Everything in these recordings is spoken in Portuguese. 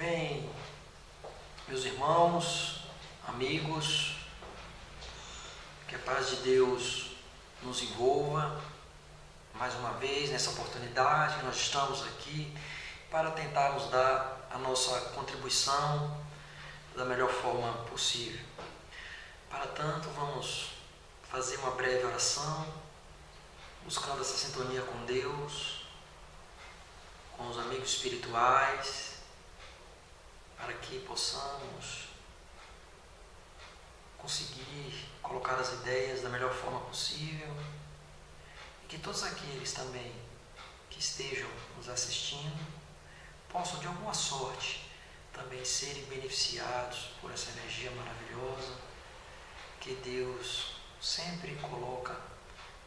Bem, meus irmãos, amigos, que a paz de Deus nos envolva mais uma vez nessa oportunidade que nós estamos aqui para tentarmos dar a nossa contribuição da melhor forma possível. Para tanto, vamos fazer uma breve oração, buscando essa sintonia com Deus, com os amigos espirituais, para que possamos conseguir colocar as ideias da melhor forma possível e que todos aqueles também que estejam nos assistindo possam de alguma sorte também serem beneficiados por essa energia maravilhosa que Deus sempre coloca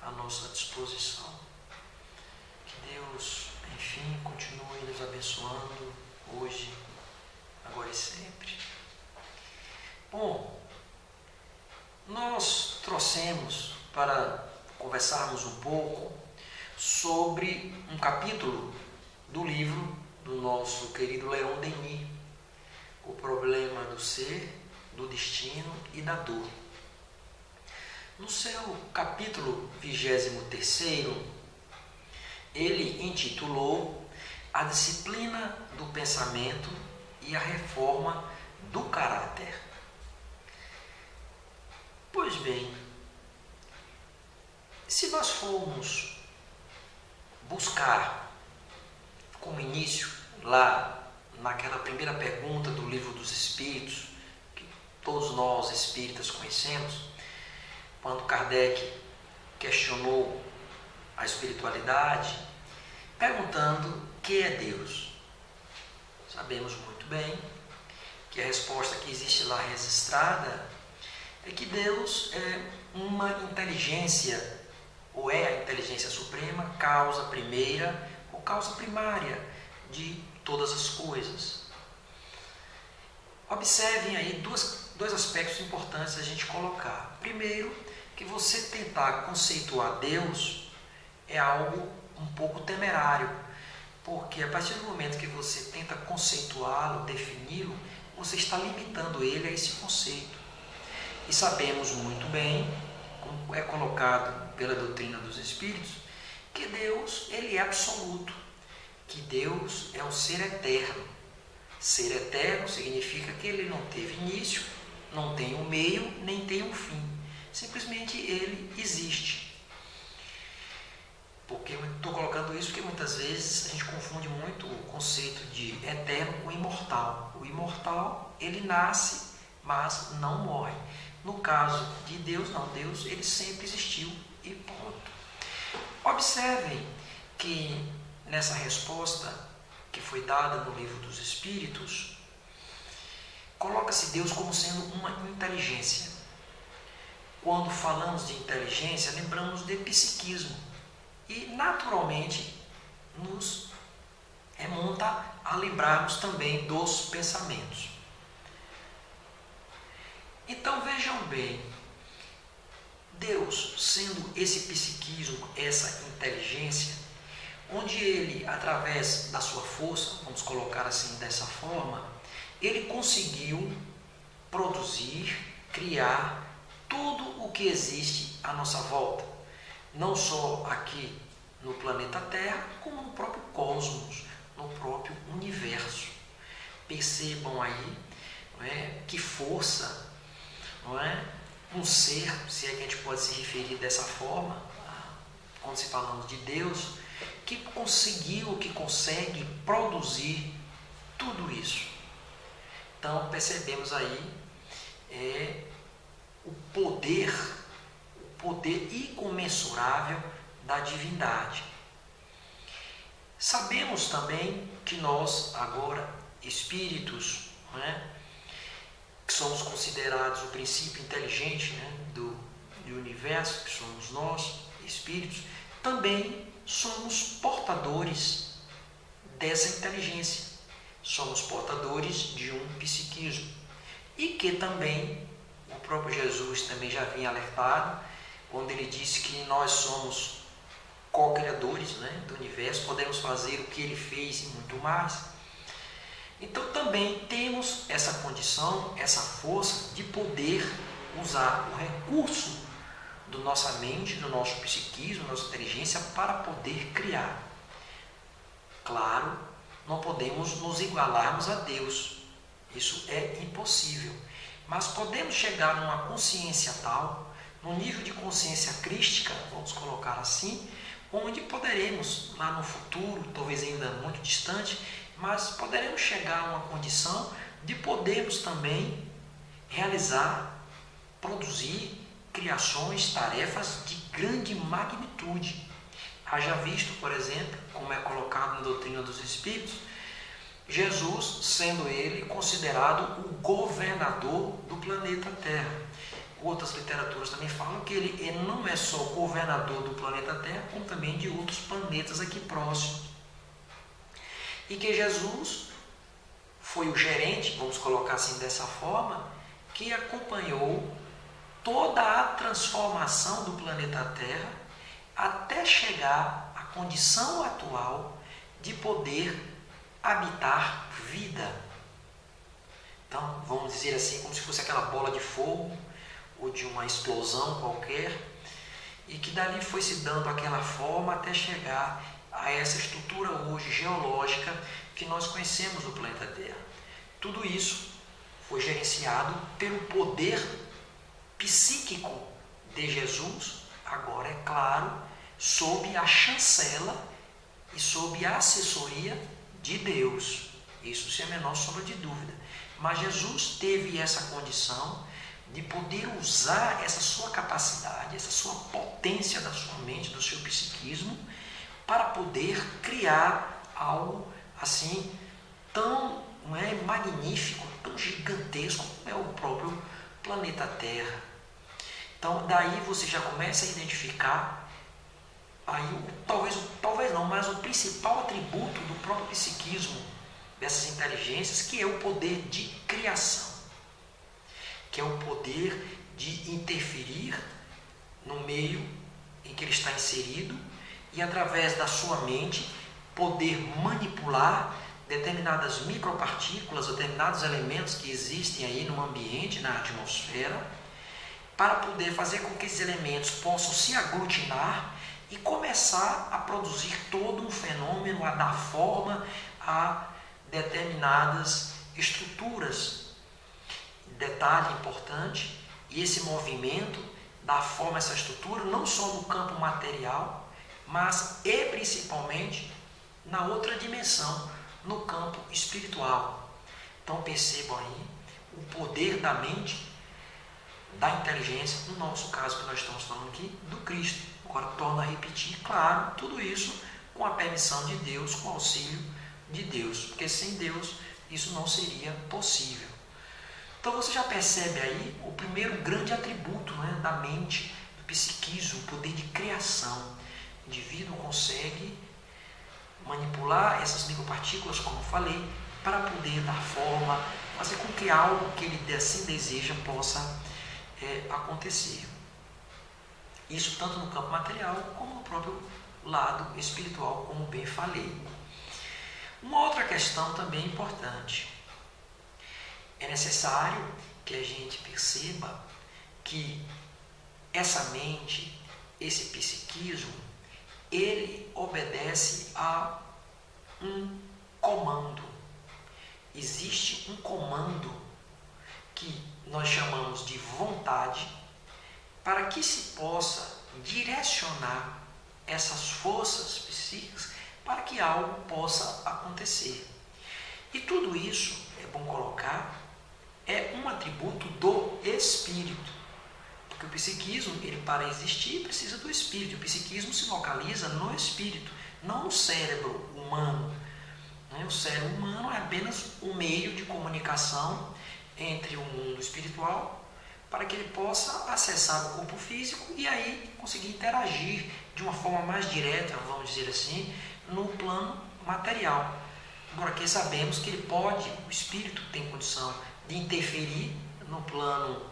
à nossa disposição. Que Deus, enfim, continue nos abençoando hoje, agora e sempre. Bom, nós trouxemos para conversarmos um pouco sobre um capítulo do livro do nosso querido Leon Denis, O Problema do Ser, do Destino e da Dor. No seu capítulo 23º, ele intitulou A Disciplina do Pensamento e a Reforma do Caráter. Pois bem, se nós formos buscar como início lá naquela primeira pergunta do Livro dos Espíritos, que todos nós espíritas conhecemos, quando Kardec questionou a espiritualidade, perguntando o que é Deus. Sabemos muito bem que a resposta que existe lá registrada é que Deus é uma inteligência, ou é a inteligência suprema, causa primeira ou causa primária de todas as coisas. Observem aí dois aspectos importantes a gente colocar. Primeiro, que você tentar conceituar Deus é algo um pouco temerário, porque a partir do momento que você tenta conceituá-lo, defini-lo, você está limitando ele a esse conceito. E sabemos muito bem, como é colocado pela doutrina dos Espíritos, que Deus ele é absoluto, que Deus é um ser eterno. Ser eterno significa que ele não teve início, não tem um meio, nem tem um fim. Simplesmente ele existe. Porque eu estou colocando isso porque muitas vezes a gente confunde muito o conceito de eterno com imortal. O imortal, ele nasce, mas não morre. No caso de Deus, não. Deus, ele sempre existiu e ponto. Observem que nessa resposta que foi dada no Livro dos Espíritos, coloca-se Deus como sendo uma inteligência. Quando falamos de inteligência, lembramos de psiquismo. E, naturalmente, nos remonta a lembrarmos também dos pensamentos. Então, vejam bem, Deus, sendo esse psiquismo, essa inteligência, onde ele, através da sua força, vamos colocar assim dessa forma, ele conseguiu produzir, criar tudo o que existe à nossa volta. Não só aqui no planeta Terra, como no próprio cosmos, no próprio universo. Percebam aí, não é, que força, não é, um ser, se é que a gente pode se referir dessa forma, quando se falamos de Deus, que conseguiu, que consegue produzir tudo isso. Então percebemos aí o poder incomensurável da divindade. Sabemos também que nós, agora, espíritos, né, que somos considerados o princípio inteligente, né, do universo, que somos nós, espíritos, também somos portadores dessa inteligência. Somos portadores de um psiquismo. E que também, o próprio Jesus também já havia alertado, quando ele disse que nós somos co-criadores, né, do universo, podemos fazer o que ele fez e muito mais. Então também também temos essa condição, essa força de poder usar o recurso da nossa mente, do nosso psiquismo, da nossa inteligência para poder criar. Claro, não podemos nos igualarmos a Deus, isso é impossível, mas podemos chegar numa consciência tal, num nível de consciência crística, vamos colocar assim, onde poderemos, lá no futuro, talvez ainda muito distante, mas poderemos chegar a uma condição de podermos também realizar, produzir criações, tarefas de grande magnitude. Haja visto, por exemplo, como é colocado na doutrina dos Espíritos, Jesus sendo ele considerado o governador do planeta Terra. Outras literaturas também falam que ele não é só governador do planeta Terra, como também de outros planetas aqui próximos. E que Jesus foi o gerente, vamos colocar assim dessa forma, que acompanhou toda a transformação do planeta Terra até chegar à condição atual de poder habitar vida. Então, vamos dizer assim, como se fosse aquela bola de fogo ou de uma explosão qualquer, e que dali foi se dando aquela forma até chegar a essa estrutura hoje geológica que nós conhecemos do planeta Terra. Tudo isso foi gerenciado pelo poder psíquico de Jesus, agora é claro, sob a chancela e sob a assessoria de Deus. Isso sem a menor sombra de dúvida. Mas Jesus teve essa condição de poder usar essa sua capacidade, essa sua potência da sua mente, do seu psiquismo, para poder criar algo assim tão magnífico, tão gigantesco como é o próprio planeta Terra. Então daí você já começa a identificar aí talvez não, mas o principal atributo do próprio psiquismo dessas inteligências, que é o poder de criação, que é o poder de interferir no meio em que ele está inserido e através da sua mente poder manipular determinadas micropartículas, determinados elementos que existem aí no ambiente, na atmosfera, para poder fazer com que esses elementos possam se aglutinar e começar a produzir todo um fenômeno, a dar forma a determinadas estruturas. Detalhe importante, e esse movimento dá forma a essa estrutura não só no campo material, mas e principalmente na outra dimensão, no campo espiritual. Então percebam aí o poder da mente, da inteligência, no nosso caso que nós estamos falando aqui, do Cristo. Agora torno a repetir, claro, tudo isso com a permissão de Deus, com o auxílio de Deus, porque sem Deus isso não seria possível. Então você já percebe aí o primeiro grande atributo, da mente, do psiquismo, o poder de criação. O indivíduo consegue manipular essas micropartículas, como eu falei, para poder dar forma, fazer com que algo que ele assim deseja possa acontecer. Isso tanto no campo material como no próprio lado espiritual, como bem falei. Uma outra questão também importante. É necessário que a gente perceba que essa mente, esse psiquismo, ele obedece a um comando. Existe um comando que nós chamamos de vontade, para que se possa direcionar essas forças psíquicas para que algo possa acontecer. E tudo isso, é bom colocar, é um atributo do espírito. Porque o psiquismo, ele para existir, precisa do espírito. O psiquismo se localiza no espírito, não no cérebro humano. O cérebro humano é apenas um meio de comunicação entre o mundo espiritual para que ele possa acessar o corpo físico e aí conseguir interagir de uma forma mais direta, vamos dizer assim, no plano material. Agora que sabemos que ele pode, o espírito tem condição de interferir no plano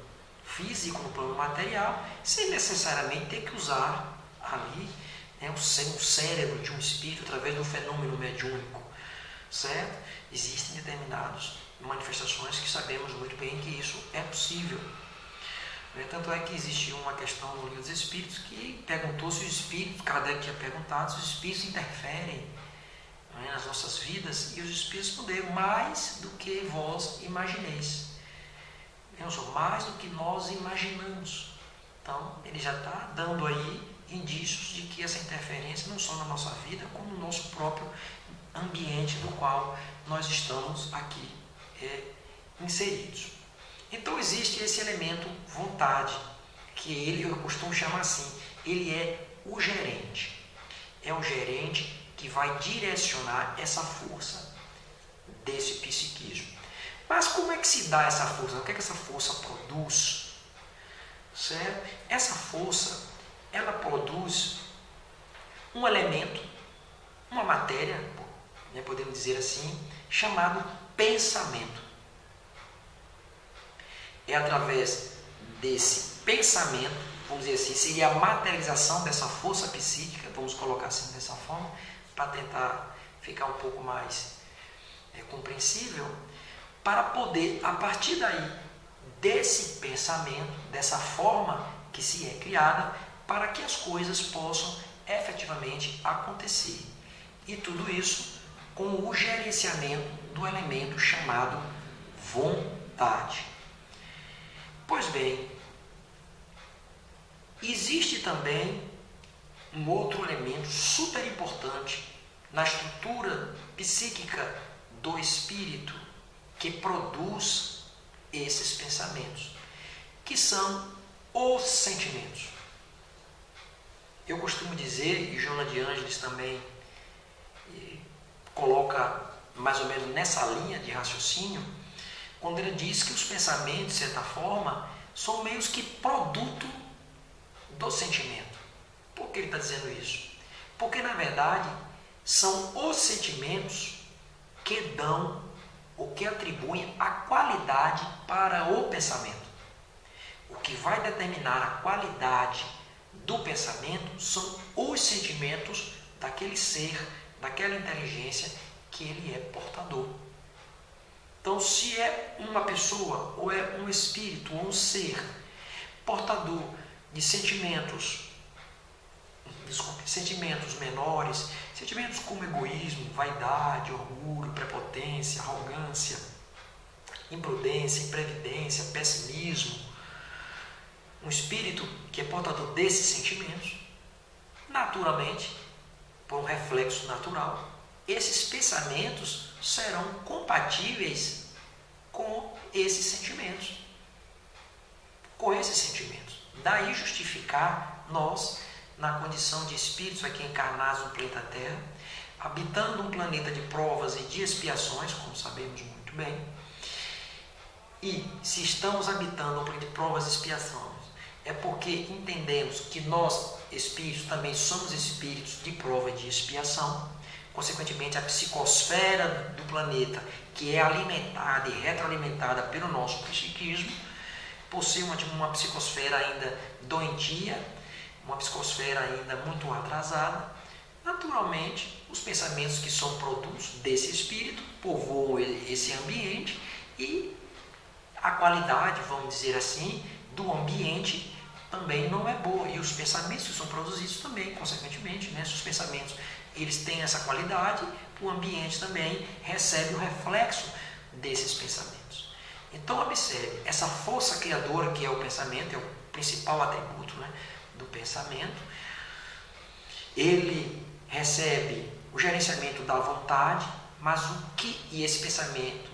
físico, no plano material, sem necessariamente ter que usar ali o cérebro de um espírito através do fenômeno mediúnico, certo? existem determinadas manifestações que sabemos muito bem que isso é possível. Tanto é que existe uma questão no Livro dos Espíritos que perguntou se os espíritos, Kardec tinha perguntado se os espíritos interferem nas nossas vidas, e os espíritos responderam: mais do que vós imagineis. Mais do que nós imaginamos. Então, ele já está dando aí indícios de que essa interferência não só na nossa vida, como no nosso próprio ambiente no qual nós estamos aqui inseridos. Então existe esse elemento vontade, que ele, eu costumo chamar assim, ele é o gerente. É o gerente que vai direcionar essa força desse psiquismo. Mas como é que se dá essa força? O que é que essa força produz? Certo? Essa força, ela produz um elemento, uma matéria, podemos dizer assim, chamado pensamento. É através desse pensamento, vamos dizer assim, seria a materialização dessa força psíquica, vamos colocar assim dessa forma, para tentar ficar um pouco mais compreensível, para poder, a partir daí, desse pensamento, dessa forma que se é criada, para que as coisas possam efetivamente acontecer. E tudo isso com o gerenciamento do elemento chamado vontade. Pois bem, existe também um outro elemento super importante na estrutura psíquica do espírito que produz esses pensamentos, que são os sentimentos. Eu costumo dizer, e Joana de Ângeles também coloca mais ou menos nessa linha de raciocínio, quando ele diz que os pensamentos, de certa forma, são meio que produto do sentimento. Por que ele está dizendo isso? Porque, na verdade, são os sentimentos que dão ou que atribuem a qualidade para o pensamento. O que vai determinar a qualidade do pensamento são os sentimentos daquele ser, daquela inteligência que ele é portador. Então, se é uma pessoa, ou é um espírito, ou um ser portador de sentimentos menores, sentimentos como egoísmo, vaidade, orgulho, prepotência, arrogância, imprudência, imprevidência, pessimismo, um espírito que é portador desses sentimentos, naturalmente, por um reflexo natural, esses pensamentos serão compatíveis com esses sentimentos. Daí justificar nós, na condição de espíritos aqui encarnados no planeta Terra, habitando um planeta de provas e de expiações, como sabemos muito bem. E se estamos habitando um planeta de provas e expiações, é porque entendemos que nós, espíritos, também somos espíritos de prova e de expiação. Consequentemente, a psicosfera do planeta, que é alimentada e retroalimentada pelo nosso psiquismo, possui uma psicosfera ainda doentia, uma psicosfera ainda muito atrasada. Naturalmente, os pensamentos que são produtos desse espírito povoam esse ambiente e a qualidade, vamos dizer assim, do ambiente também não é boa. E os pensamentos que são produzidos também, consequentemente, se os pensamentos eles têm essa qualidade, o ambiente também recebe o reflexo desses pensamentos. Então, observe, essa força criadora que é o pensamento, é o principal atributo do pensamento, ele recebe o gerenciamento da vontade, mas e esse pensamento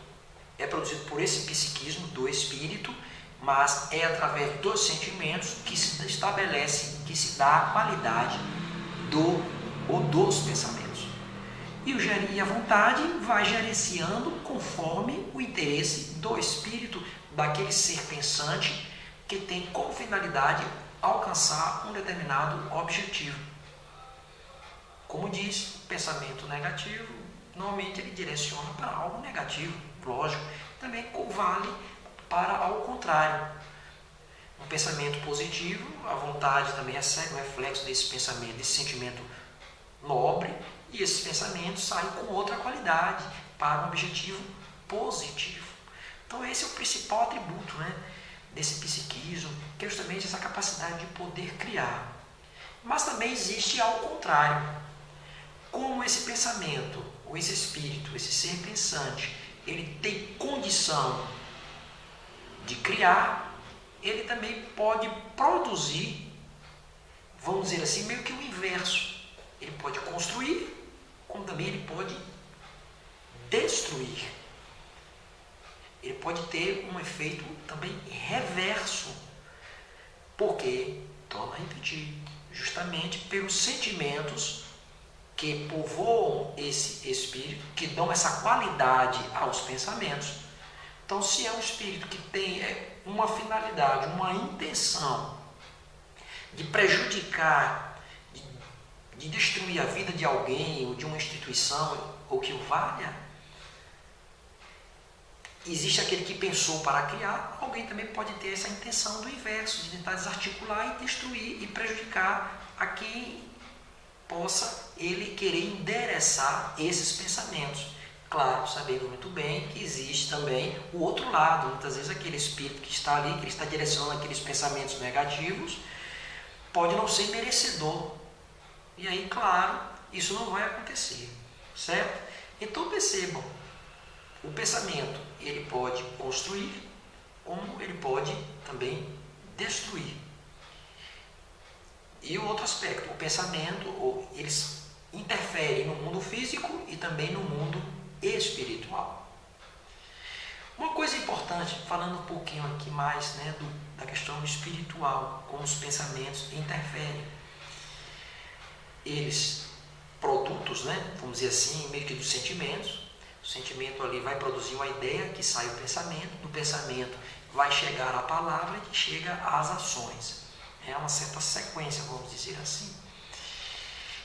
é produzido por esse psiquismo do espírito, mas é através dos sentimentos que se estabelece, que se dá a qualidade dos pensamentos. E a vontade vai gerenciando conforme o interesse do espírito, daquele ser pensante que tem como finalidade alcançar um determinado objetivo. Como disse, o pensamento negativo, normalmente ele direciona para algo negativo, lógico. Também vale para ao contrário. Um pensamento positivo, a vontade também recebe o reflexo desse pensamento, desse sentimento nobre, e esses pensamentos saem com outra qualidade, para um objetivo positivo. Então esse é o principal atributo, né, desse psiquismo, que é justamente essa capacidade de poder criar. Mas também existe ao contrário. Como esse pensamento, ou esse espírito, esse ser pensante, ele tem condição de criar, ele também pode produzir, vamos dizer assim, meio que o inverso. Ele pode construir, como também ele pode destruir. Ele pode ter um efeito também reverso. Porque, torno a repetir, justamente pelos sentimentos que povoam esse espírito, que dão essa qualidade aos pensamentos. Então, se é um espírito que tem uma finalidade, uma intenção de prejudicar, de destruir a vida de alguém ou de uma instituição ou que o valha, existe aquele que pensou para criar, alguém também pode ter essa intenção do inverso, de tentar desarticular e destruir e prejudicar a quem possa ele querer endereçar esses pensamentos. Claro, sabendo muito bem que existe também o outro lado. Muitas vezes aquele espírito que está ali, que ele está direcionando aqueles pensamentos negativos, pode não ser merecedor. E aí, claro, isso não vai acontecer, certo? Então percebam, o pensamento ele pode construir, como ele pode também destruir. E o outro aspecto, o pensamento, eles interferem no mundo físico e também no mundo espiritual. Uma coisa importante, falando um pouquinho aqui mais, né, da questão espiritual, como os pensamentos interferem. Eles, produtos, né, vamos dizer assim, meio que dos sentimentos. O sentimento ali vai produzir uma ideia, que sai o pensamento, do pensamento vai chegar a palavra e chega às ações. É uma certa sequência, vamos dizer assim.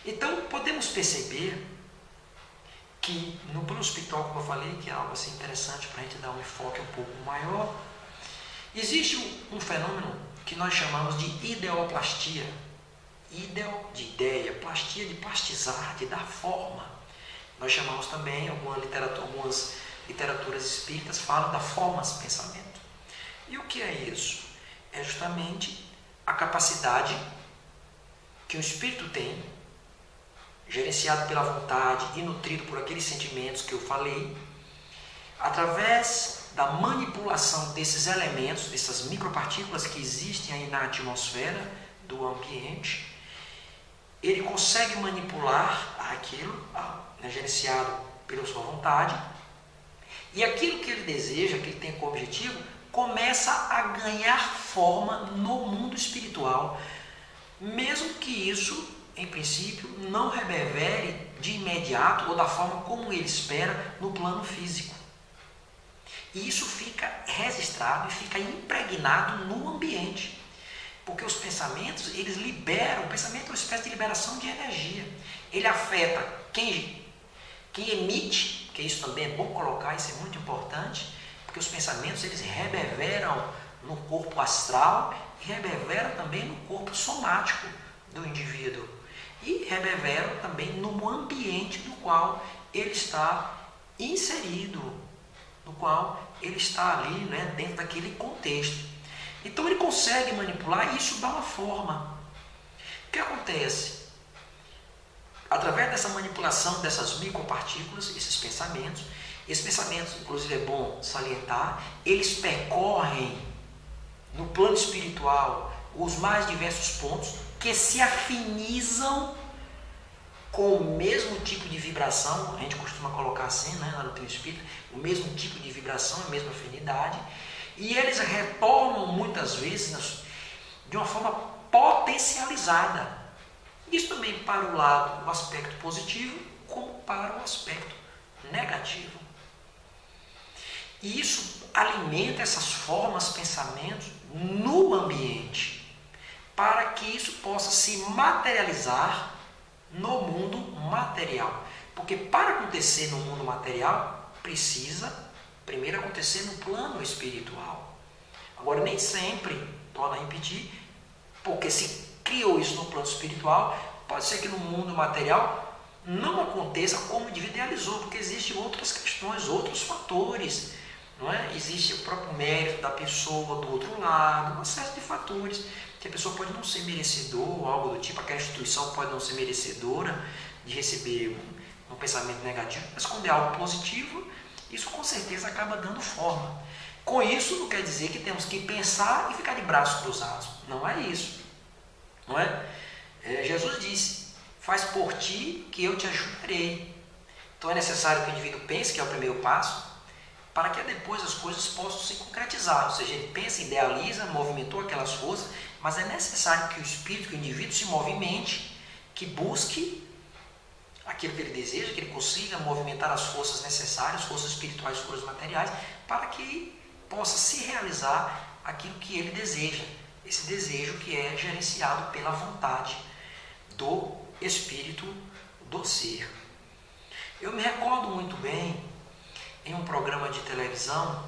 Então, podemos perceber que no plano espiritual, como eu falei, que é algo assim interessante para a gente dar um enfoque um pouco maior, existe um fenômeno que nós chamamos de ideoplastia. Ideo de ideia, plastia de plastizar, de dar forma. Nós chamamos também, algumas literaturas espíritas falam da formas-pensamento. E o que é isso? É justamente a capacidade que o espírito tem, gerenciado pela vontade e nutrido por aqueles sentimentos que eu falei, através da manipulação desses elementos, dessas micropartículas que existem aí na atmosfera do ambiente, ele consegue manipular aquilo, gerenciado pela sua vontade, e aquilo que ele deseja, que ele tem como objetivo, começa a ganhar forma no mundo espiritual, mesmo que isso, em princípio, não reverbere de imediato ou da forma como ele espera no plano físico. E isso fica registrado e fica impregnado no ambiente. Porque os pensamentos, eles liberam, o pensamento é uma espécie de liberação de energia. Ele afeta quem emite, que isso também é bom colocar, isso é muito importante, porque os pensamentos, eles reverberam no corpo astral e reverberam também no corpo somático do indivíduo. E reverberam também no ambiente no qual ele está inserido, no qual ele está ali, né, dentro daquele contexto. Então ele consegue manipular e isso dá uma forma. O que acontece? Através dessa manipulação dessas micropartículas, esses pensamentos, inclusive é bom salientar, eles percorrem no plano espiritual os mais diversos pontos que se afinizam com o mesmo tipo de vibração, a gente costuma colocar assim, né, na doutrina espírita, o mesmo tipo de vibração, a mesma afinidade, e eles retornam muitas vezes de uma forma potencializada. Isso também para o lado, o aspecto positivo, como para o aspecto negativo. E isso alimenta essas formas, pensamentos no ambiente, para que isso possa se materializar no mundo material. Porque para acontecer no mundo material, precisa primeiro acontecer no plano espiritual. Agora, nem sempre, torna a repetir, porque se criou isso no plano espiritual, pode ser que no mundo material não aconteça como o indivíduo idealizou, porque existem outras questões, outros fatores, não é? Existe o próprio mérito da pessoa do outro lado, uma série de fatores que a pessoa pode não ser merecedor, ou algo do tipo, aquela instituição pode não ser merecedora de receber um pensamento negativo, mas quando é algo positivo, isso com certeza acaba dando forma. Com isso, não quer dizer que temos que pensar e ficar de braços cruzados. Não é isso. Não é? Jesus disse, faz por ti que eu te ajudarei. Então é necessário que o indivíduo pense, que é o primeiro passo, para que depois as coisas possam se concretizar. Ou seja, ele pensa, idealiza, movimentou aquelas forças, mas é necessário que o espírito, que o indivíduo se movimente, que busque aquilo que ele deseja, que ele consiga movimentar as forças necessárias, forças espirituais, forças materiais, para que possa se realizar aquilo que ele deseja. Esse desejo que é gerenciado pela vontade do espírito do ser. Eu me recordo muito bem, em um programa de televisão,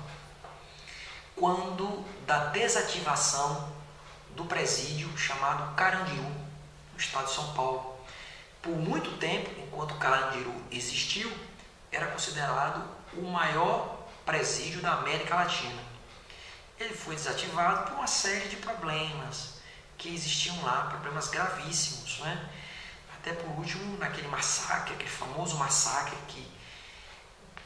quando da desativação do presídio chamado Carandiru, no estado de São Paulo. Por muito tempo, enquanto Carandiru existiu, era considerado o maior presídio da América Latina. Ele foi desativado por uma série de problemas que existiam lá, problemas gravíssimos, né? Até por último, naquele massacre, aquele famoso massacre que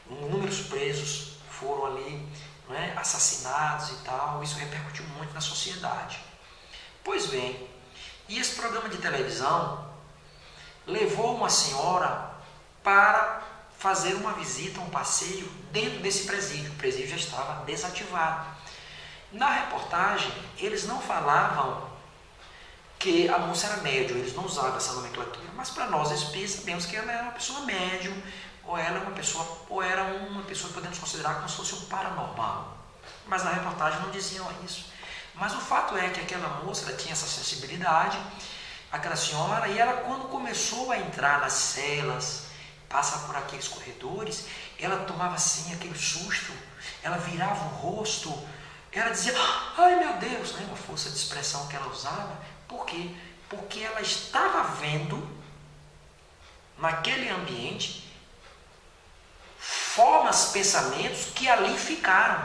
inúmeros presos foram ali, né, assassinados e tal, isso repercutiu muito na sociedade. Pois bem, e esse programa de televisão levou uma senhora para fazer uma visita, um passeio dentro desse presídio. O presídio já estava desativado. Na reportagem, eles não falavam que a moça era médium, eles não usavam essa nomenclatura, mas para nós espíritas sabemos que ela era uma pessoa médium, ou era uma pessoa que podemos considerar como se fosse um paranormal. Mas na reportagem não diziam isso. Mas o fato é que aquela moça, ela tinha essa sensibilidade, aquela senhora, e ela, quando começou a entrar nas celas, passar por aqueles corredores, ela tomava assim aquele susto, ela virava o rosto, ela dizia, ai meu Deus, né? Uma força de expressão que ela usava. Por quê? Porque ela estava vendo naquele ambiente formas, pensamentos que ali ficaram.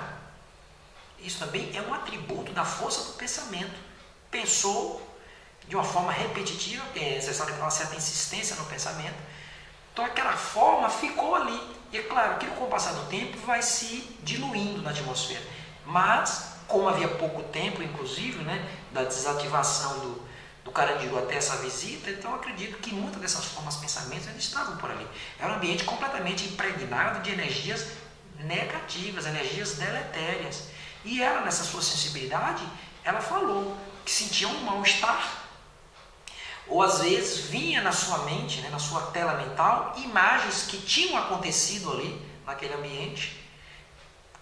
Isso também é um atributo da força do pensamento. Pensou de uma forma repetitiva, porque é necessário ter uma certa insistência no pensamento. Então aquela forma ficou ali. E é claro que com o passar do tempo vai se diluindo na atmosfera. Mas, como havia pouco tempo, inclusive, né, da desativação do Carandiru até essa visita, então eu acredito que muitas dessas formas, pensamentos, ainda estavam por ali. Era um ambiente completamente impregnado de energias negativas, energias deletérias. E ela, nessa sua sensibilidade, ela falou que sentia um mal-estar. Ou às vezes vinha na sua mente, né, na sua tela mental, imagens que tinham acontecido ali, naquele ambiente,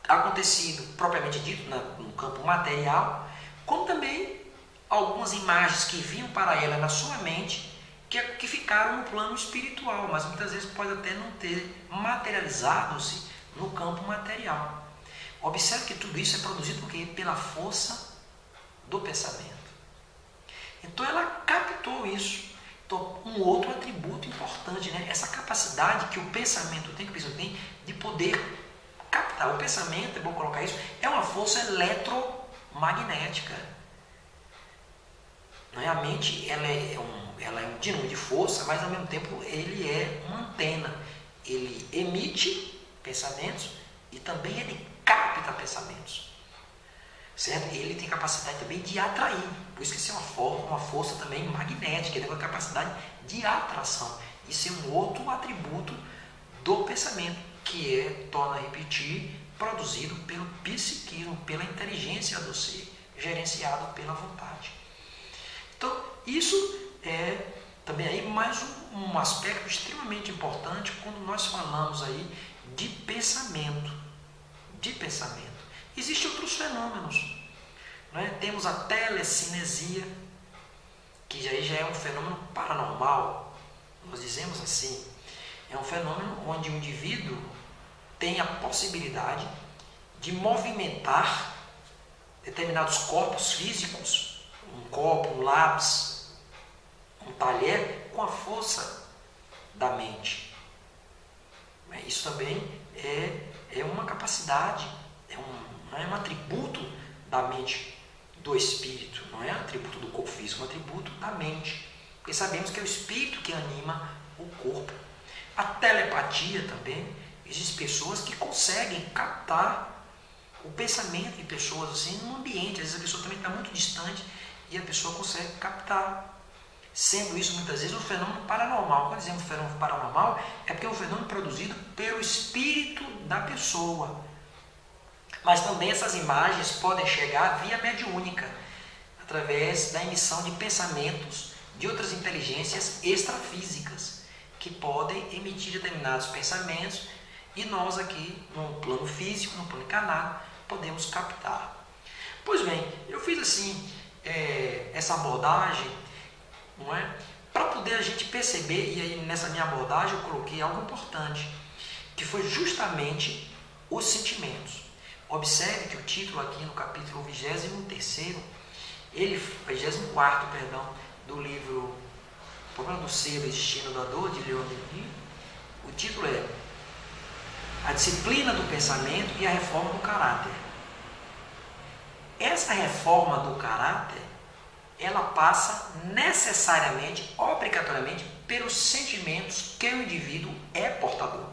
acontecido, propriamente dito, no campo material, como também algumas imagens que vinham para ela na sua mente, que ficaram no plano espiritual, mas muitas vezes pode até não ter materializado-se no campo material. Observe que tudo isso é produzido por quê? Pela força do pensamento. Então ela captou isso. Então, um outro atributo importante, né? Essa capacidade que o pensamento tem, que o pensamento tem, de poder captar. O pensamento, é bom colocar isso, é uma força eletromagnética. Não é? A mente ela é um dínamo de força, mas ao mesmo tempo ele é uma antena. Ele emite pensamentos e também ele capta pensamentos. Certo? Ele tem capacidade também de atrair. Por isso que isso é uma força também magnética. Ele tem uma capacidade de atração. Isso é um outro atributo do pensamento, que é, torna a repetir, produzido pelo psiquismo, pela inteligência do ser, gerenciado pela vontade. Então, isso é também aí mais um aspecto extremamente importante quando nós falamos aí de pensamento. De pensamento. Existem outros fenômenos. Né? Temos a telecinesia, que já é um fenômeno paranormal, nós dizemos assim. É um fenômeno onde o indivíduo tem a possibilidade de movimentar determinados corpos físicos, um copo, um lápis, um talher, com a força da mente. Isso também é uma capacidade, não é um atributo da mente do espírito, não é um atributo do corpo físico, é um atributo da mente. Porque sabemos que é o espírito que anima o corpo. A telepatia também, existem pessoas que conseguem captar o pensamento de pessoas assim no ambiente. Às vezes a pessoa também está muito distante e a pessoa consegue captar. Sendo isso muitas vezes um fenômeno paranormal. Quando dizemos fenômeno paranormal, é porque é um fenômeno produzido pelo espírito da pessoa. Mas também essas imagens podem chegar via mediúnica, através da emissão de pensamentos de outras inteligências extrafísicas, que podem emitir determinados pensamentos e nós aqui, no plano físico, no plano encarnado, podemos captar. Pois bem, eu fiz assim, essa abordagem, não é? Para poder a gente perceber, e aí nessa minha abordagem eu coloquei algo importante, que foi justamente os sentimentos. Observe que o título aqui no capítulo 24º, 24º, perdão, do livro O Problema do Ser, do Destino da Dor, de Leon Denis, o título é A Disciplina do Pensamento e a Reforma do Caráter. Essa reforma do caráter, ela passa necessariamente, obrigatoriamente, pelos sentimentos que o indivíduo é portador.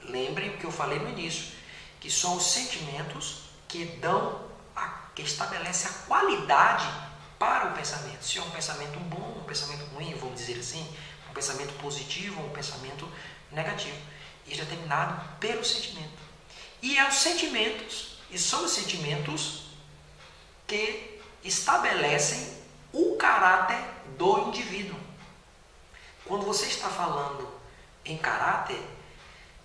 Lembrem o que eu falei no início, que são os sentimentos que estabelecem a qualidade para o pensamento. Se é um pensamento bom, um pensamento ruim, vamos dizer assim, um pensamento positivo ou um pensamento negativo. Isso é determinado pelo sentimento. E são os sentimentos que estabelecem o caráter do indivíduo. Quando você está falando em caráter,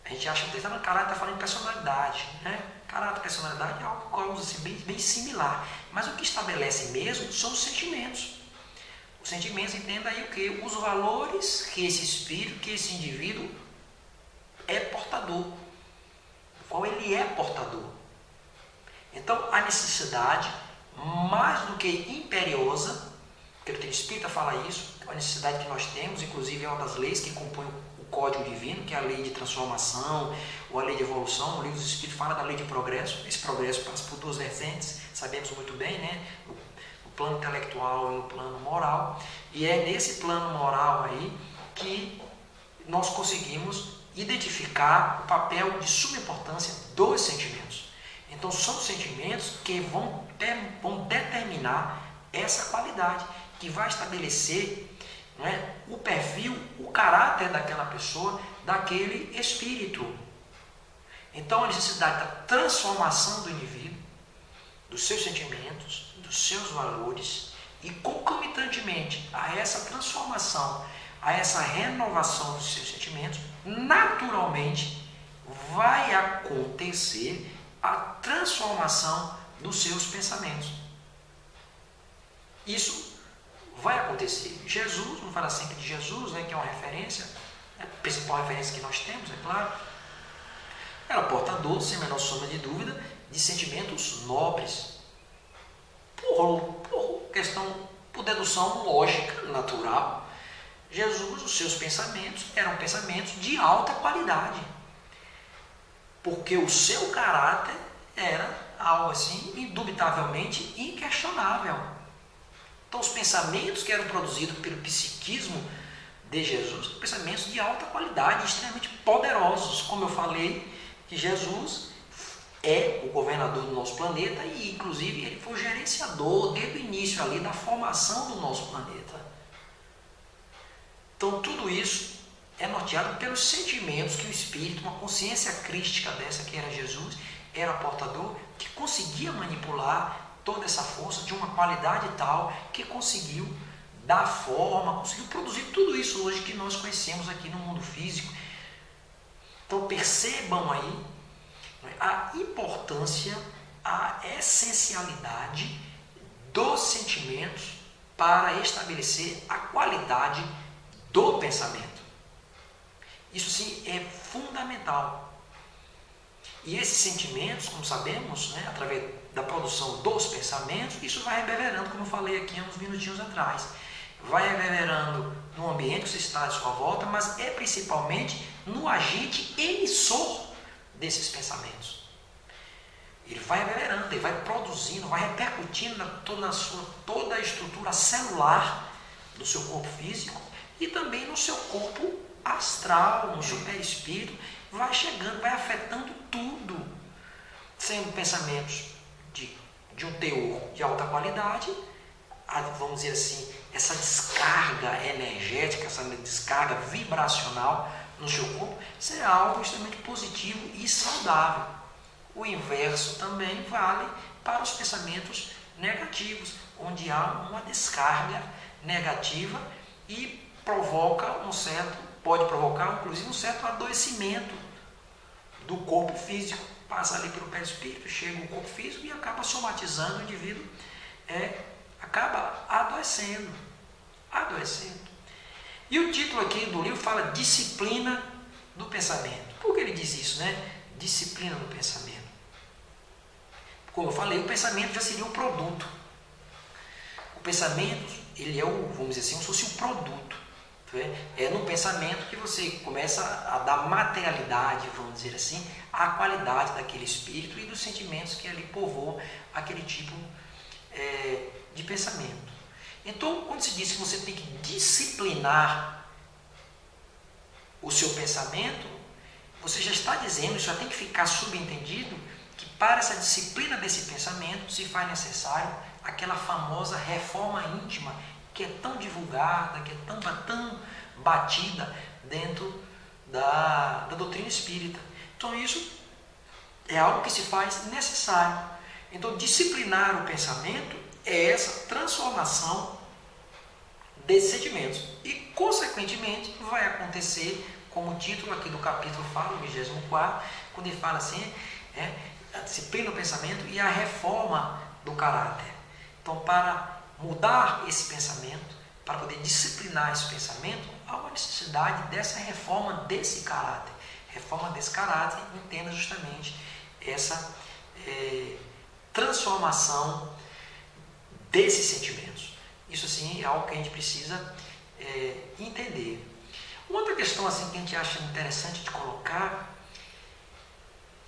a gente acha que no caráter está falando em personalidade, né? Caráter e personalidade é algo assim, bem similar. Mas o que estabelece mesmo são os sentimentos. Os sentimentos, entenda aí o quê? Os valores que esse espírito, que esse indivíduo é portador. Do qual ele é portador. Então, a necessidade, mais do que imperiosa, porque o Espírita fala isso, é uma necessidade que nós temos, inclusive é uma das leis que compõem o Código Divino, que é a lei de transformação, ou a lei de evolução. O Livro dos Espíritos fala da lei de progresso. Esse progresso passa por duas vertentes, sabemos muito bem, né? No plano intelectual e no plano moral. E é nesse plano moral aí que nós conseguimos identificar o papel de suma importância dos sentimentos. Então são os sentimentos que vão determinar essa qualidade, que vai estabelecer, não é, o perfil, o caráter daquela pessoa, daquele espírito. Então a necessidade da transformação do indivíduo, dos seus sentimentos, dos seus valores, e concomitantemente a essa transformação, a essa renovação dos seus sentimentos, naturalmente vai acontecer a transformação dos seus pensamentos. Isso vai acontecer. Jesus, vamos falar sempre de Jesus, né, que é uma referência, a principal referência que nós temos, é claro, era portador, sem a menor sombra de dúvida, de sentimentos nobres, por dedução lógica, natural. Jesus, os seus pensamentos eram pensamentos de alta qualidade, porque o seu caráter era algo assim, indubitavelmente inquestionável. Então, os pensamentos que eram produzidos pelo psiquismo de Jesus, pensamentos de alta qualidade, extremamente poderosos. Como eu falei, que Jesus é o governador do nosso planeta e, inclusive, ele foi o gerenciador desde o início ali da formação do nosso planeta. Então, tudo isso é norteado pelos sentimentos que o espírito, uma consciência crística dessa que era Jesus, era portador, que conseguia manipular toda essa força de uma qualidade tal que conseguiu dar forma, conseguiu produzir tudo isso hoje que nós conhecemos aqui no mundo físico. Então percebam aí a importância, a essencialidade dos sentimentos para estabelecer a qualidade do pensamento. Isso sim é fundamental. E esses sentimentos, como sabemos, né, através da produção dos pensamentos, isso vai reverberando, como eu falei aqui há uns minutinhos atrás, vai reverberando no ambiente que você está à sua volta, mas é principalmente no agente emissor desses pensamentos. Ele vai reverberando, ele vai produzindo, vai repercutindo toda a estrutura celular do seu corpo físico e também no seu corpo astral, no seu perispírito, vai chegando, vai afetando tudo, sendo pensamentos de um teor de alta qualidade, vamos dizer assim, essa descarga energética, essa descarga vibracional no seu corpo, será algo extremamente positivo e saudável. O inverso também vale para os pensamentos negativos, onde há uma descarga negativa e pode provocar inclusive um certo adoecimento do corpo físico. Passa ali pelo perispírito, chega o corpo físico e acaba somatizando o indivíduo, acaba adoecendo. E o título aqui do livro fala disciplina do pensamento. Por que ele diz isso, né? Disciplina do pensamento. Como eu falei, o pensamento já seria um produto. O pensamento, ele é vamos dizer assim, como se fosse um produto. É no pensamento que você começa a dar materialidade, vamos dizer assim, à qualidade daquele espírito e dos sentimentos que ali povoam aquele tipo de pensamento. Então, quando se diz que você tem que disciplinar o seu pensamento, você já está dizendo, isso já tem que ficar subentendido, que para essa disciplina desse pensamento se faz necessário aquela famosa reforma íntima que é tão divulgada, que é tão batida dentro da doutrina espírita. Então isso é algo que se faz necessário. Então disciplinar o pensamento é essa transformação desses sentimentos. E consequentemente vai acontecer, como o título aqui do capítulo fala, o 24º, quando ele fala assim, a disciplina do pensamento e a reforma do caráter. Então para mudar esse pensamento, para poder disciplinar esse pensamento, há uma necessidade dessa reforma desse caráter. Reforma desse caráter entenda justamente essa transformação desses sentimentos. Isso assim é algo que a gente precisa entender. Uma outra questão assim, que a gente acha interessante de colocar,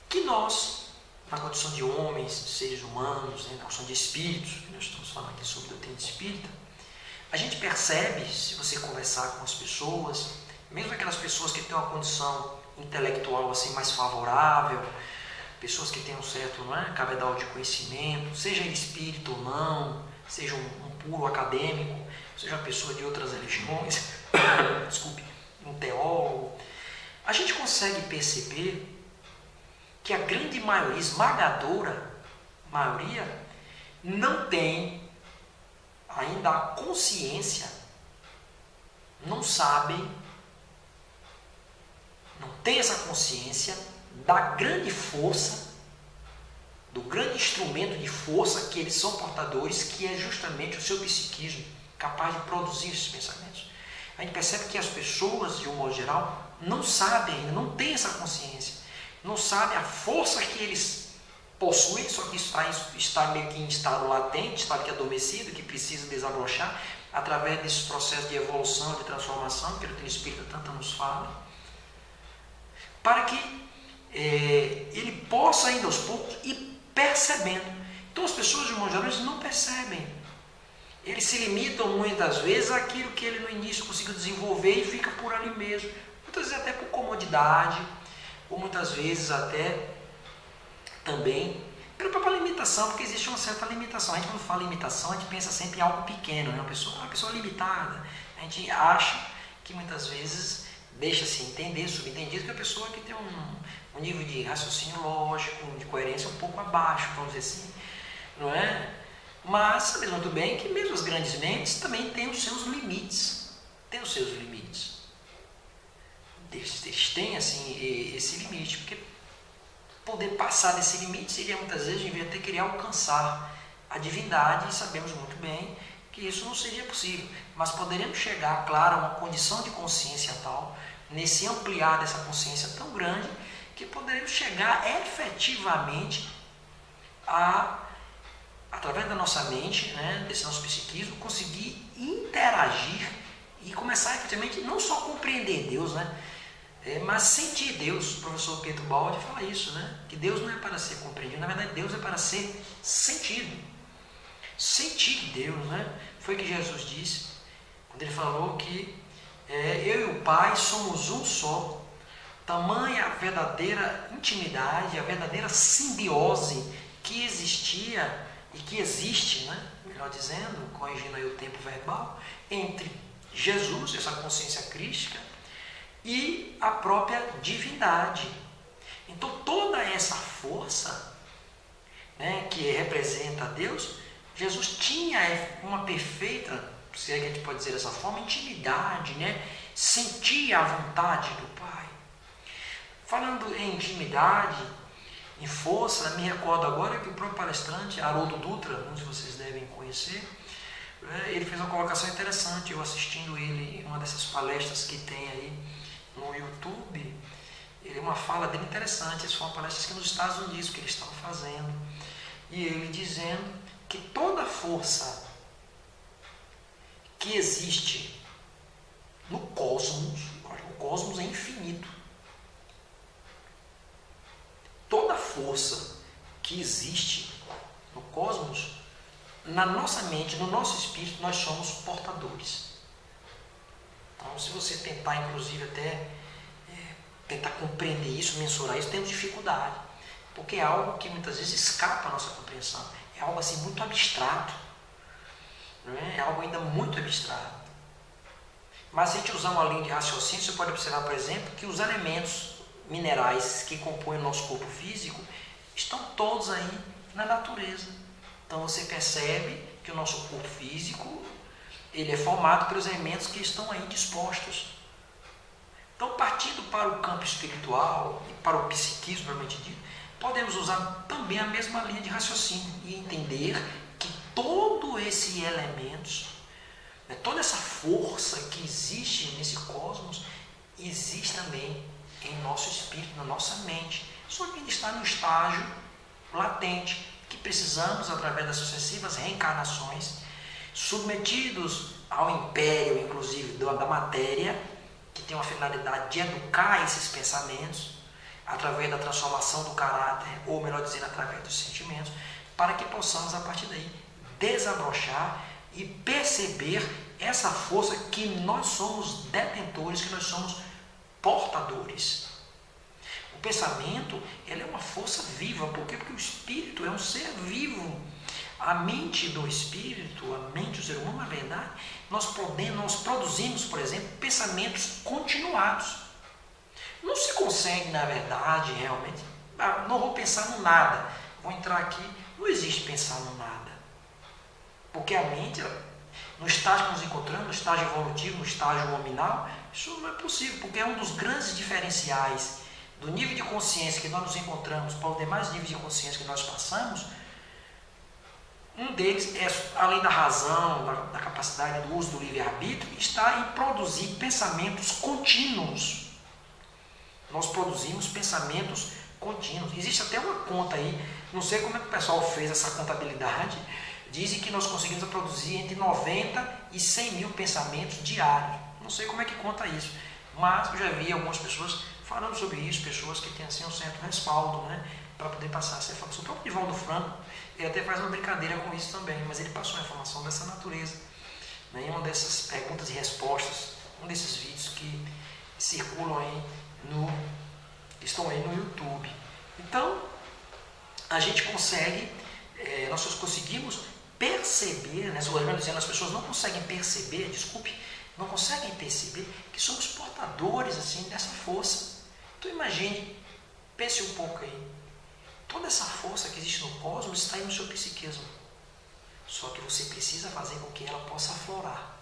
que nós, na condição de homens, seres humanos, na condição de espíritos, nós estamos falando aqui sobre a doutrina espírita, a gente percebe, se você conversar com as pessoas, mesmo aquelas pessoas que têm uma condição intelectual assim mais favorável, pessoas que têm um certo cabedal de conhecimento, seja ele espírito ou não, seja um puro acadêmico, seja uma pessoa de outras religiões, desculpe, um teólogo, a gente consegue perceber que a grande maioria, esmagadora maioria, não tem ainda a consciência, não sabem, não tem essa consciência da grande força, do grande instrumento de força que eles são portadores, que é justamente o seu psiquismo, capaz de produzir esses pensamentos. A gente percebe que as pessoas, de um modo geral, não sabem ainda, não têm essa consciência, não sabem a força que eles possuem, só que está meio que em estado latente, estado que é adormecido, que precisa desabrochar, através desses processos de evolução, de transformação, que a doutrina espírita tanto nos fala, para que ele possa ainda aos poucos ir percebendo. Então as pessoas, de um modo geral, eles não percebem. Eles se limitam muitas vezes àquilo que ele no início conseguiu desenvolver e fica por ali mesmo. Muitas vezes até por comodidade, ou muitas vezes até também pela própria limitação, porque existe uma certa limitação. A gente quando fala limitação, a gente pensa sempre em algo pequeno, né? Uma pessoa limitada. A gente acha que muitas vezes deixa-se entender, subentendido, que a pessoa que tem um nível de raciocínio lógico, de coerência um pouco abaixo, vamos dizer assim, não é? Mas sabemos muito bem que mesmo as grandes mentes também têm os seus limites. Têm os seus limites. Eles têm assim, esse limite, porque poder passar desse limite seria muitas vezes devia ter que alcançar a divindade, e sabemos muito bem que isso não seria possível. Mas poderemos chegar, claro, a uma condição de consciência tal, nesse ampliar dessa consciência tão grande, que poderemos chegar efetivamente a através da nossa mente, né, desse nosso psiquismo, conseguir interagir e começar efetivamente não só compreender Deus, né, mas sentir Deus. O professor Pietro Baldi fala isso, né, que Deus não é para ser compreendido, na verdade Deus é para ser sentido. Sentir Deus, né? Foi o que Jesus disse quando ele falou que eu e o Pai somos um só. Tamanha a verdadeira intimidade, a verdadeira simbiose que existia e que existe, né? Melhor dizendo, corrigindo aí o tempo verbal, entre Jesus, essa consciência crística, e a própria divindade. Então toda essa força, né, que representa Deus, Jesus tinha uma perfeita, se é que a gente pode dizer dessa forma, intimidade, né? Sentia a vontade do Pai. Falando em intimidade, em força, me recordo agora que o próprio palestrante, Haroldo Dutra, muitos de vocês devem conhecer, ele fez uma colocação interessante, eu assistindo ele em uma dessas palestras que tem aí no YouTube, uma fala dele interessante, isso foi uma palestra aqui nos Estados Unidos que eles estavam fazendo, e ele dizendo que toda força que existe no cosmos, o cosmos é infinito, toda força que existe no cosmos, na nossa mente, no nosso espírito, nós somos portadores. Então, se você tentar, inclusive, até tentar compreender isso, mensurar isso, temos dificuldade, porque é algo que muitas vezes escapa à nossa compreensão. É algo assim muito abstrato, não é? É algo ainda muito abstrato. Mas se a gente usar uma linha de raciocínio, você pode observar, por exemplo, que os elementos minerais que compõem o nosso corpo físico estão todos aí na natureza. Então você percebe que o nosso corpo físico ele é formado pelos elementos que estão aí dispostos. Então, partindo para o campo espiritual e para o psiquismo, propriamente dito, podemos usar também a mesma linha de raciocínio e entender que todos esses elementos, né, toda essa força que existe nesse cosmos, existe também em nosso espírito, na nossa mente. Só que ele está no estágio latente, que precisamos, através das sucessivas reencarnações, submetidos ao império, inclusive, da matéria, que tem uma finalidade de educar esses pensamentos, através da transformação do caráter, ou melhor dizendo, através dos sentimentos, para que possamos, a partir daí, desabrochar e perceber essa força que nós somos detentores, que nós somos portadores. O pensamento, ele é uma força viva, por quê? Porque o espírito é um ser vivo. A mente do espírito, a mente do ser humano, na verdade, nós produzimos, por exemplo, pensamentos continuados. Não se consegue, na verdade, realmente, não vou pensar no nada, vou entrar aqui, não existe pensar no nada. Porque a mente, no estágio que nos encontramos, no estágio evolutivo, no estágio nominal, isso não é possível, porque é um dos grandes diferenciais do nível de consciência que nós nos encontramos para os demais níveis de consciência que nós passamos. Um deles é, além da razão, da capacidade do uso do livre-arbítrio, está em produzir pensamentos contínuos. Nós produzimos pensamentos contínuos. Existe até uma conta aí, não sei como é que o pessoal fez essa contabilidade, dizem que nós conseguimos produzir entre 90 e 100 mil pensamentos diários. Não sei como é que conta isso, mas eu já vi algumas pessoas falando sobre isso, pessoas que têm assim um certo respaldo, né, para poder passar essa informação. O próprio Divaldo Franco, ele até faz uma brincadeira com isso também, mas ele passou a informação dessa natureza, né, em uma dessas perguntas e respostas, um desses vídeos que circulam aí estão aí no YouTube. Então, a gente consegue, nós conseguimos perceber, né, as pessoas não conseguem perceber, não conseguem perceber que somos portadores assim dessa força. Então imagine, pense um pouco aí, toda essa força que existe no cosmos está aí no seu psiquismo. Só que você precisa fazer com que ela possa aflorar.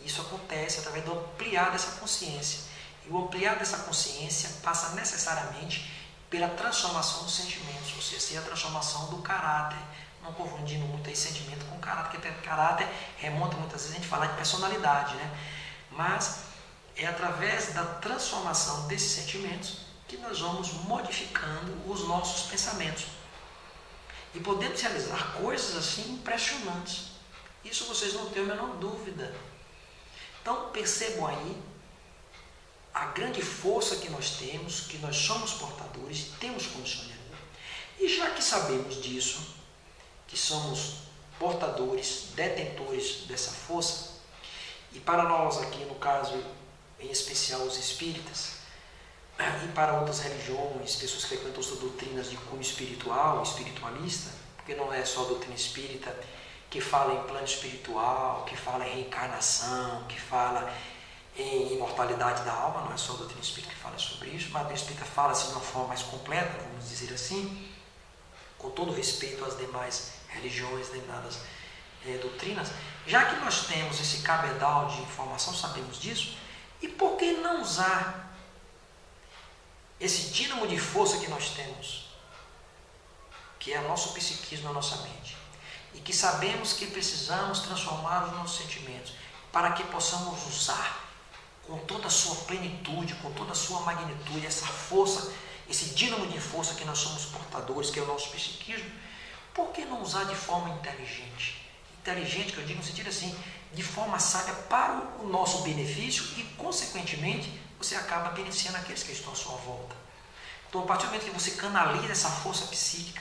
Isso acontece através do ampliar dessa consciência. E o ampliar dessa consciência passa necessariamente pela transformação dos sentimentos, ou seja, a transformação do caráter, não confundindo muito aí sentimento com caráter, porque caráter remonta muitas vezes a gente falar de personalidade, né? Mas é através da transformação desses sentimentos que nós vamos modificando os nossos pensamentos. E podemos realizar coisas assim impressionantes. Isso vocês não têm a menor dúvida. Então percebam aí a grande força que nós temos, que nós somos portadores e temos condições de evoluir. E já que sabemos disso, que somos portadores, detentores dessa força, e para nós aqui, no caso, em especial os espíritas, e para outras religiões, pessoas que frequentam outras doutrinas de cunho espiritual, espiritualista, porque não é só a doutrina espírita que fala em plano espiritual, que fala em reencarnação, que fala em imortalidade da alma, não é só a doutrina espírita que fala sobre isso, mas a doutrina espírita fala assim de uma forma mais completa, vamos dizer assim, com todo respeito às demais religiões, determinadas doutrinas. Já que nós temos esse cabedal de informação, sabemos disso, e por que não usar esse dínamo de força que nós temos, que é o nosso psiquismo, a nossa mente, e que sabemos que precisamos transformar os nossos sentimentos para que possamos usar com toda a sua plenitude, com toda a sua magnitude, essa força, esse dínamo de força que nós somos portadores, que é o nosso psiquismo, por que não usar de forma inteligente? Inteligente, que eu digo no sentido assim, de forma sábia para o nosso benefício e, consequentemente, você acaba beneficiando aqueles que estão à sua volta. Então, a partir do momento que você canaliza essa força psíquica,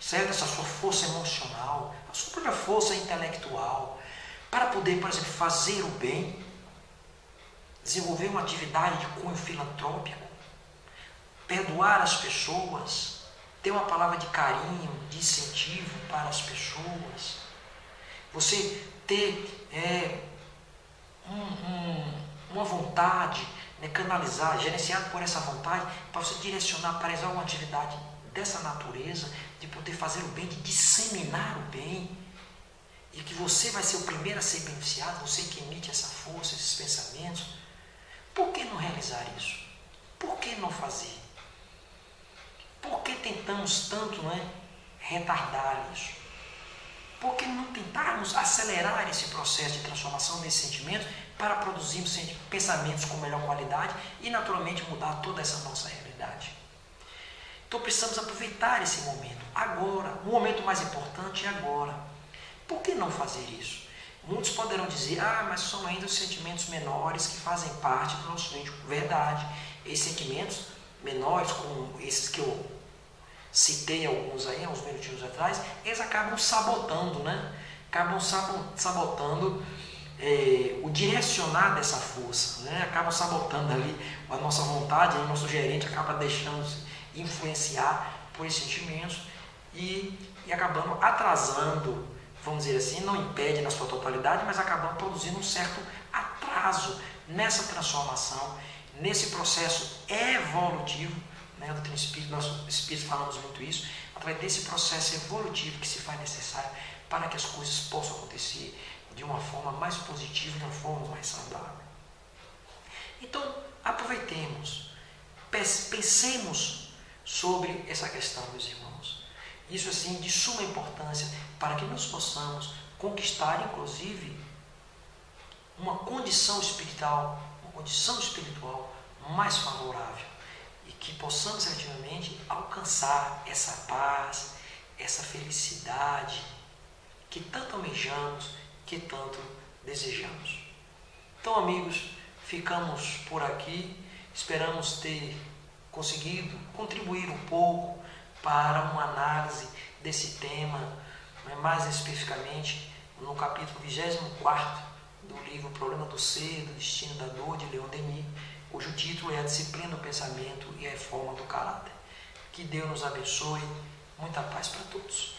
certo? Essa sua força emocional, a sua própria força intelectual, para poder, por exemplo, fazer o bem, desenvolver uma atividade de cunho filantrópico, perdoar as pessoas, ter uma palavra de carinho, de incentivo para as pessoas, você ter uma vontade, canalizar, gerenciado por essa vontade, para você direcionar para alguma atividade dessa natureza, de poder fazer o bem, de disseminar o bem, e que você vai ser o primeiro a ser beneficiado, você que emite essa força, esses pensamentos. Por que não realizar isso? Por que não fazer? Por que tentamos tanto, retardar isso? Por que não tentarmos acelerar esse processo de transformação desses sentimentos para produzirmos pensamentos com melhor qualidade e naturalmente mudar toda essa nossa realidade? Então precisamos aproveitar esse momento, agora. O momento mais importante é agora. Por que não fazer isso? Muitos poderão dizer, mas são ainda os sentimentos menores que fazem parte do nosso mente. Verdade, esses sentimentos menores, como esses que eu citei alguns aí, uns minutinhos atrás, eles acabam sabotando, Acabam sabotando o direcionar dessa força, Acabam sabotando ali a nossa vontade, o nosso gerente acaba deixando-se influenciar por esses sentimentos e acabando atrasando, vamos dizer assim, não impede na sua totalidade, mas acabando produzindo um certo atraso nessa transformação, nesse processo evolutivo, a doutrina espírita, nós espíritos falamos muito isso, através desse processo evolutivo que se faz necessário para que as coisas possam acontecer de uma forma mais positiva, de uma forma mais saudável. Então, aproveitemos, pensemos sobre essa questão, meus irmãos. Isso, assim, de suma importância para que nós possamos conquistar, inclusive, uma condição espiritual mais favorável. E que possamos efetivamente alcançar essa paz, essa felicidade que tanto almejamos, que tanto desejamos. Então, amigos, ficamos por aqui. Esperamos ter conseguido contribuir um pouco para uma análise desse tema, mais especificamente no capítulo 24 do livro O Problema do Ser, do Destino da Dor, de Leon Denis, cujo título é A Disciplina do Pensamento e a Reforma do Caráter. Que Deus nos abençoe. Muita paz para todos.